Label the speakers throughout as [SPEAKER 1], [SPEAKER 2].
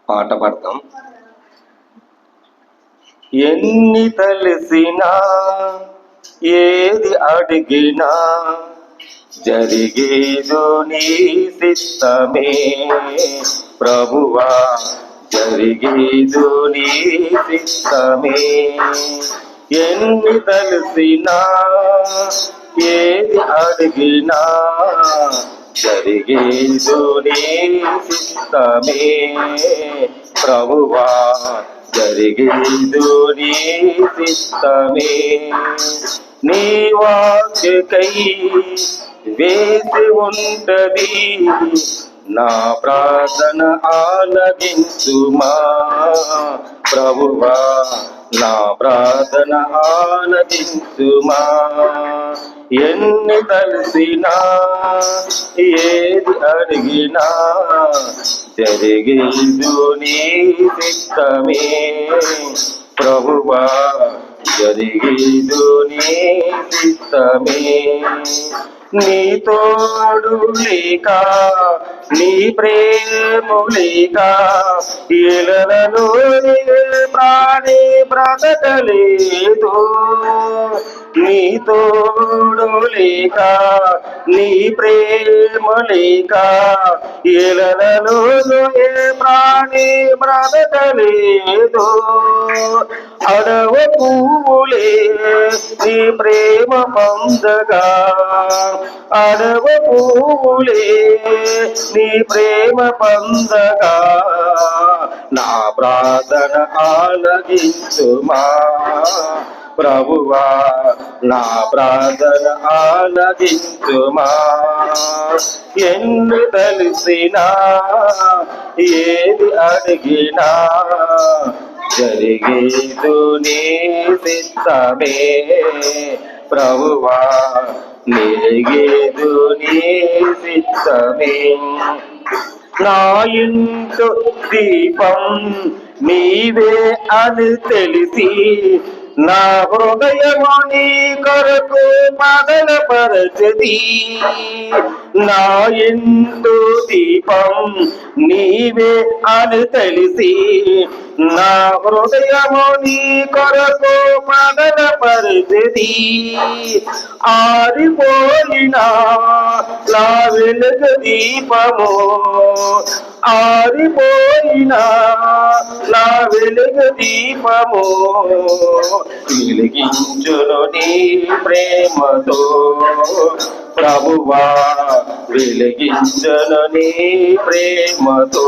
[SPEAKER 1] పాట పాడతాం. ఎన్ని తలసినా ఏది అడిగినా జరిగేదో నీ సిద్ధమే ప్రభువా, జరిగేదో నీ సిద్ధమే. ఎన్ని తలసినా ఏది అడిగినా జరిగేదో నీ సిద్ధమే ప్రభువా, జరిగేదో నీ సిద్ధమే. నీ వాక్యకై వేసి ఉంటది నా ప్రార్థన ఆలకించుమా ప్రభువా, నా ప్రార్థన ఆలకించుమా. ఎన్ని తలసినా ఏది అడిగినా జరిగేదో నీ సిద్ధమే ప్రభువా, జరిగేదో నీ సిద్ధమే. నీ తోడు లేక నీ ప్రేమ లేక ఇళ్ళలో ప్రాణి బ్రతకలేదు. నీ తోడు లేక నీ ప్రేమ లేక ఇళ్ళలో ప్రాణి బ్రతకలేదు. అడవ పువ్వులే నీ ప్రేమ పొందగా, అడవ పువ్వులే నీ ప్రేమ పొందగా నా ప్రార్థన ఆలకించుమా ప్రభువా, నా ప్రార్థన ఆలకించుమా. ఎన్ని తలసినా ఏది అడిగినా జరిగేదో నీ సిద్ధమే ప్రభువా, జరిగేదో నీ సిద్ధమే. నా ఇంట్లో దీపం నీవే అని తెలిసి నా హృదయము నీ కొరకు మదనపరచది. నా ఇంట్లో దీపం నీవే అని తెలిసి నా హృదయము నీ కొరకు మదనపరచది. ఆరిపోయినా నా వెలుగు దీపము, ఆరిపోయినా నా వెలుగు దీపము వెలిగించును నీ ప్రేమతో ప్రభువా, వెలిగించును నీ ప్రేమతో.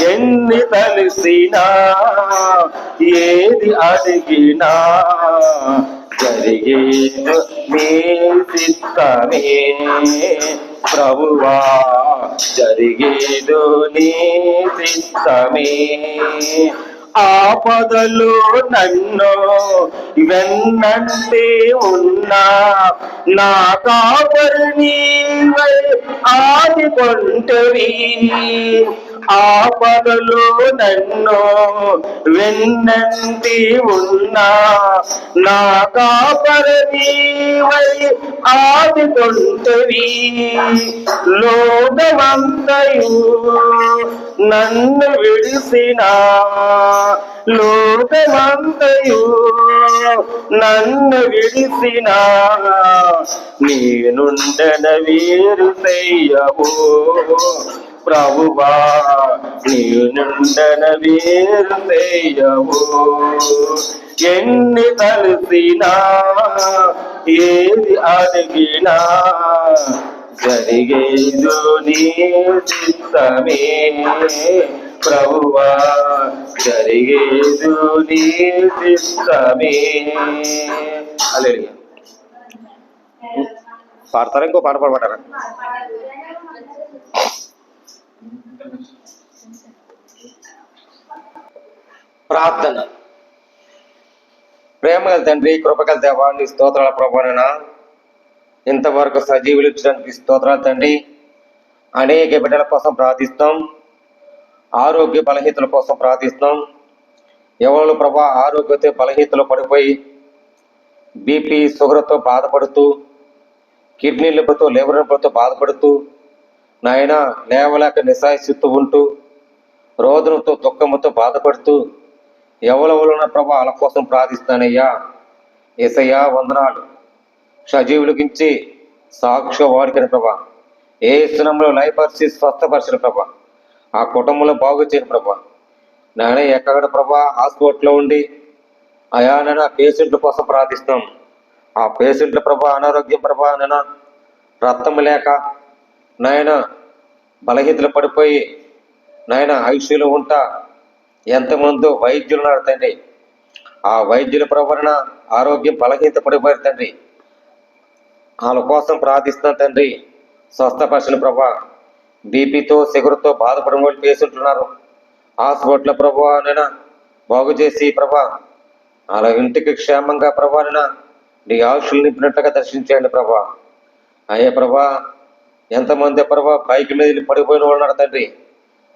[SPEAKER 1] ఎన్ని తలసినా ఏది అడిగినా జరిగేదో నీ సిద్ధమే ప్రభువా, జరిగేదో నీ సిద్ధమే. ఆపదలో నన్ను వెన్నంటే ఉన్నా నా కాపరి నీవై ఆదుకొంటివి. ఆపదలో నన్ను వెన్నంటి ఉన్నా నా కాపరి నీవై ఆదుకొంటివి. లోకమంతయు నన్ను విడిసినా, లోకమంతయు నన్ను విడిసినా నేనుండన వేరు చెయ్యవు ప్రభువా, నేనుండన వేరు చెయ్యవు. ఎన్ని తలసినా ఏది అడిగినా జరిగేదో నీ సిద్ధమే ప్రభువా, జరిగేదో నీ సిద్ధమే. హల్లెలూయా. పాడతారా? ఇంకో పాట పాడమంటారా? ప్రార్థన. ప్రేమగల తండ్రి, కృపగల దేవా, నీ స్తోత్రాల ప్రభువైనా ఇంతవరకు సజీవులు ఇచ్చడానికి స్తోత్రాలు తండ్రి. అనేక బిడ్డల కోసం ప్రార్థిస్తాం, ఆరోగ్య బలహీనతల కోసం ప్రార్థిస్తాం. ఎవరు ప్రభా ఆరోగ్యతో బలహీనతలో పడిపోయి బీపీ షుగర్తో బాధపడుతూ, కిడ్నీ నొప్పితో, లివర్ నొప్పితో బాధపడుతూ, నాయన లేవలేక నిశాయిస్తూ ఉంటూ రోదనతో దుఃఖముతో బాధపడుతూ ఎవరెవరున్న ప్రభా వాళ్ళ కోసం ప్రార్థిస్తానయ్యా. యేసయ్యా వందనాలు. సజీవులకించి సాక్ష్య వాడికని ప్రభా ఏ స్థలంలో లయపరిచి స్వస్థపరిచిన ప్రభా ఆ కుటుంబంలో బాగు చేయని ప్రభా నాయన ఎక్కడ ప్రభా హాస్పిటల్లో ఉండి అయా నాయన పేషెంట్ల కోసం ప్రార్థిస్తాం. ఆ పేషెంట్ల ప్రభా అనారోగ్యం ప్రభా నాయన రక్తం లేక నాయన బలహీనతలు పడిపోయి నాయన ఐసీలో ఉంటా ఎంతమందో వైద్యులు ఉన్నారు తండ్రి. ఆ వైద్యుల ప్రవరణ ఆరోగ్యం బలహీనత పడిపోయారు తండ్రి. వాళ్ళ కోసం ప్రార్థిస్తాం తండ్రి. స్వస్థపరిచిన ప్రభా బీపీతో షుగర్తో బాధపడిన వాళ్ళు పేషెంట్లు ఉన్నారు. హాస్పిటల్ ప్రభా నైనా బాగు చేసి ప్రభా అలా ఇంటికి క్షేమంగా ప్రభా నైనా నీ ఆయుష్లు నింపినట్లుగా దర్శించండి ప్రభా. అయ్యే ప్రభా ఎంతమంది ప్రభా బైక్ మీద పడిపోయిన వాళ్ళు ఉన్నారు తండ్రి.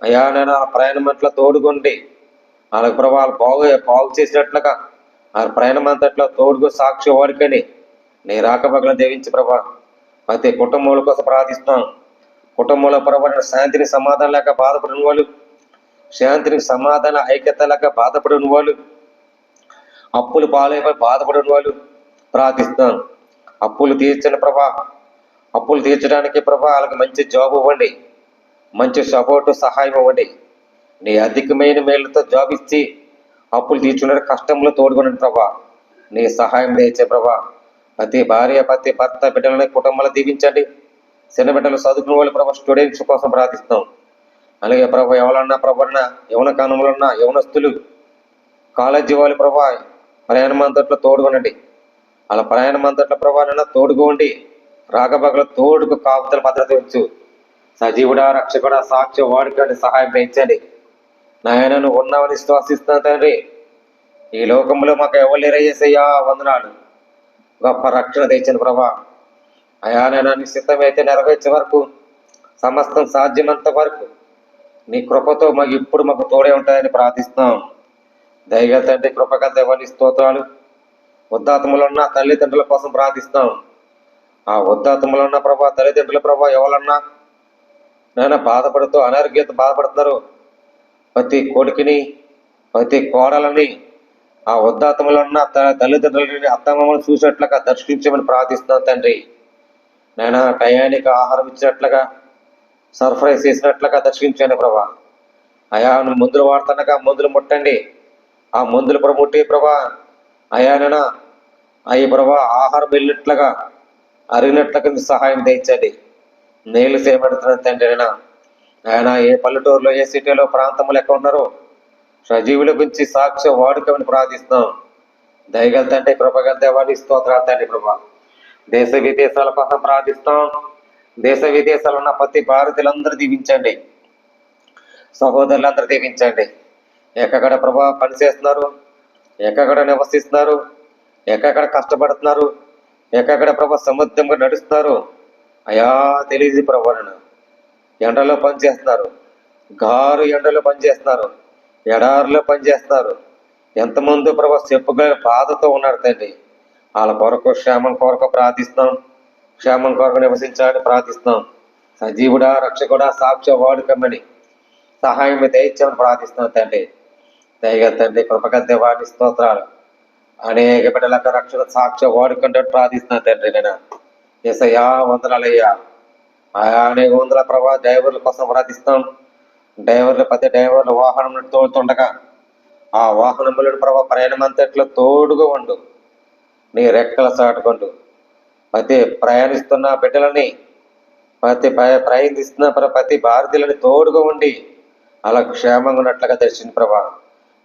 [SPEAKER 1] అయ్యా నేను ఆ ప్రయాణం అంతట్లో తోడుకోండి. వాళ్ళకి ప్రభా బాగు చేసినట్లుగా ఆ ప్రయాణం అంతట్లో తోడుగు సాక్షి వాడుకొని నీ రాకబగలను దేవించి ప్రభా ప్రతి కుటుంబాల కోసం ప్రార్థిస్తాం. కుటుంబంలో ప్రభా శాంతిని సమాధానం లేక బాధపడిన వాళ్ళు, శాంతిని సమాధాన ఐక్యత లేక బాధపడిన వాళ్ళు, అప్పులు పాలైపోయి బాధపడిన వాళ్ళు ప్రార్థిస్తాం. అప్పులు తీర్చని ప్రభా అప్పులు తీర్చడానికి ప్రభా వాళ్ళకి మంచి జాబ్ ఇవ్వండి, మంచి సపోర్టు సహాయం ఇవ్వండి. నీ అధికమైన మేలుతో జాబ్ ఇచ్చి అప్పులు తీర్చుకునే కష్టంలో తోడుకుని ప్రభా నీ సహాయం చేసే ప్రభా ప్రతి భార్య ప్రతి భర్త బిడ్డలని కుటుంబాలు దీవించండి. చిన్న బిడ్డలు చదువుకునే వాళ్ళు ప్రభా స్టూడెంట్స్ కోసం ప్రార్థిస్తాం. అలాగే ప్రభా ఎవరన్నా ప్రభాన యవన కాలంలో యవనస్తులు కాలేజీ వాళ్ళు ప్రభా ప్రయాణం అంతట్లో తోడుకోనండి. అలా ప్రయాణం అంతట్లో ప్రభానైనా తోడుకోండి. రాగబగల తోడుకు కాపుతల భద్రత ఇచ్చు. సజీవుడా రక్షకుడా సాక్ష్య వాడుకండి సహాయం పెంచండి. నాయన నువ్వు ఉన్నావని విశ్వాసిస్తాను తండ్రి. ఈ లోకంలో మాకు ఎవరు వందనాలు. గొప్ప రక్షణ తెచ్చిన ప్రభా అయా నేను నిశ్చితమైతే నెరవేర్చే వరకు సమస్తం సాధ్యమంత వరకు నీ కృపతో మాకు ఇప్పుడు మాకు తోడే ఉంటాయని ప్రార్థిస్తున్నాం. దయగల తండ్రి కృపగల దేవాని స్తోత్రాలు. వృద్ధాత్మలో ఉన్న తల్లిదండ్రుల కోసం ప్రార్థిస్తాం. ఆ వృద్ధాత్మలో ఉన్న ప్రభా తల్లిదండ్రుల ప్రభా ఎవరన్నా నాయన బాధపడుతూ అనారోగ్యంతో బాధపడుతున్నారు. ప్రతి కొడుకుని ప్రతి కోడలని ఆ వృద్ధాత్మలో ఉన్న తల్లిదండ్రులని అత్తమ్మని చూసినట్లుగా దర్శించమని ప్రార్థిస్తున్నాం తండ్రి. నాయన టయానికి ఆహారం ఇచ్చినట్లుగా సర్ప్రైజ్ చేసినట్లుగా దర్శించండి ప్రభా. అయా నువ్వు మందులు వాడుతుండగా మందులు ముట్టండి. ఆ మందులు ముట్టి ప్రభా అయానైనా అయ్యి ప్రభా ఆహారం వెళ్ళినట్లుగా అరిగినట్లుగా సహాయం తెచ్చండి. నీళ్లు చేయబడుతున్న తండ్రి ఆయన ఏ పల్లెటూరులో ఏ సిటీలో ప్రాంతంలో ఎక్కడ ఉన్నారో సజీవుల గురించి సాక్ష్య వాడుకమని ప్రార్థిస్తున్నాం. దయగల తండ్రి కృపగల దేవాన్ని స్తోత్రాలు తండ్రి ప్రభా. దేశ విదేశాల కోసం ప్రార్థిస్తాం. దేశ విదేశాలు ఉన్న ప్రతి భారతీయులందరూ దీవించండి. సహోదరులందరూ దీవించండి. ఎక్కడ ప్రభా పనిచేస్తున్నారు, ఎక్కడ నివసిస్తున్నారు, ఎక్కడ కష్టపడుతున్నారు, ఎక్కడ ప్రభా సముద్రంగా నడుస్తున్నారు అయా తెలియదు ప్రభా. ఎండలో పనిచేస్తున్నారు, గారు ఎండలో పనిచేస్తున్నారు, ఎడారిలో పనిచేస్తున్నారు. ఎంతమంది ప్రభా చెప్పుగా బాధతో ఉన్నారు తండ్రి. వాళ్ళ కొరకు క్షేమం కొరకు ప్రార్థిస్తాం. క్షేమం కొరకు నివసించాలని ప్రార్థిస్తాం. సజీవుడా రక్షకుడా సాక్ష్య వాడుకమ్మని సహాయం దయచేమని ప్రార్థిస్తున్నాం తండ్రి. దయగా తండ్రి కృపగల దేవాన్ని స్తోత్రాలు. అనేక బిడ్డలకు రక్షణ సాక్ష్య వాడుకుంటే ప్రార్థిస్తున్నాం తండ్రి. నేను యేసయ్యా వందనాలయ్యా. అనేక వందల ప్రభా డ్రైవర్ల కోసం ప్రార్థిస్తాం. డ్రైవర్లు ప్రతి డ్రైవర్లు వాహనం తోడుతుండగా ఆ వాహనంలో ప్రభా ప్రయాణం అంతట్లో తోడుగా ఉండు. నీ రెక్కల చాటుకుంటూ ప్రతి ప్రయాణిస్తున్న బిడ్డలని ప్రయాణిస్తున్న ప్రతి భారతీయులని తోడుగా ఉండి అలా క్షేమంగా ఉన్నట్లుగా దర్శించి ప్రభా.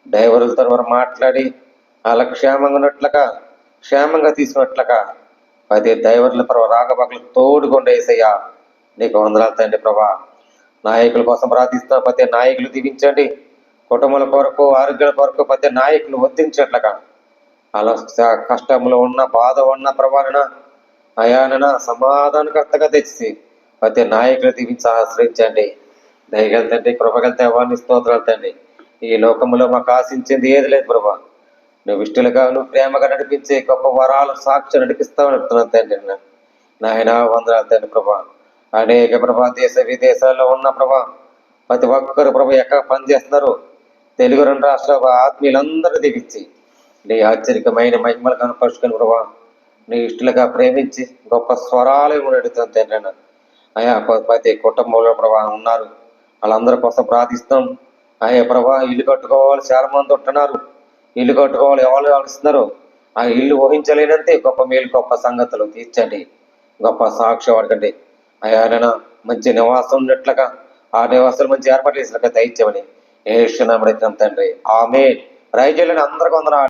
[SPEAKER 1] డ్రైవర్లతో వారు మాట్లాడి అలా క్షేమంగా ఉన్నట్లుగా క్షేమంగా తీసుకున్నట్లుగా ప్రతి డ్రైవర్ల ప్రభా రాగబాకులకు తోడుగా ఉండేసయ్యా. నీకు వందనాలు తండ్రి ప్రభా. నాయకుల కోసం ప్రార్థిస్తున్న ప్రతి నాయకులు దీవించండి. కుటుంబాల కొరకు ఆరోగ్యాల కొరకు ప్రతి నాయకులు వర్తించేట్లుగా అలా కష్టంలో ఉన్న బాధ ఉన్న ప్రభాన అయానన సమాధానకర్తగా తెచ్చి ప్రతి నాయకులు దీవించి ఆశ్రయించండి. దయగల తండ్రి కృపగల దేవాన్ని స్తోత్రాలు తండ్రి. ఈ లోకంలో మాకు ఆశించింది ఏది లేదు ప్రభా. నువ్వు ఇష్టలుగా నువ్వు ప్రేమగా నడిపించే గొప్ప వరాలు సాక్షి నడిపిస్తావు నడుపుతున్నాను తండ్రి. నాయన వందనాలు తండ్రి ప్రభా. అనేక ప్రభా దేశ విదేశాల్లో ఉన్న ప్రభా ప్రతి ఒక్కరు ప్రభు ఎక్కడ పని చేస్తున్నారు తెలుగు 2 రాష్ట్రాల ఆత్మీయులందరూ దిగించి నీ ఆశ్చర్యకమైన మహిమలు కనపరుచుకుని ప్రభా నీ ఇష్టలుగా ప్రేమించి గొప్ప స్వరాలు ఉండేటువంటి తండ్రి అయా ప్రతి కుటుంబంలో ప్రభా ఉన్నారు వాళ్ళందరి కోసం ప్రార్థిస్తాం. అయ్యా ప్రభా ఇల్లు కట్టుకోవాలి, చాలా మంది ఉంటున్నారు, ఇల్లు కట్టుకోవాలి, ఎవరు ఆలోచిస్తున్నారు ఆ ఇల్లు ఊహించలేనంతే గొప్ప మేలు గొప్ప సంగతులు తీర్చండి, గొప్ప సాక్ష్యం అడగండి. అయ్యా మంచి నివాసం ఉన్నట్లుగా ఆ నివాసాలు మంచి ఏర్పాటు చేసినట్లుగా దయచేయమని ఏ క్షణం తండ్రి ఆమె రైతులను అందరికీ వందనాలు.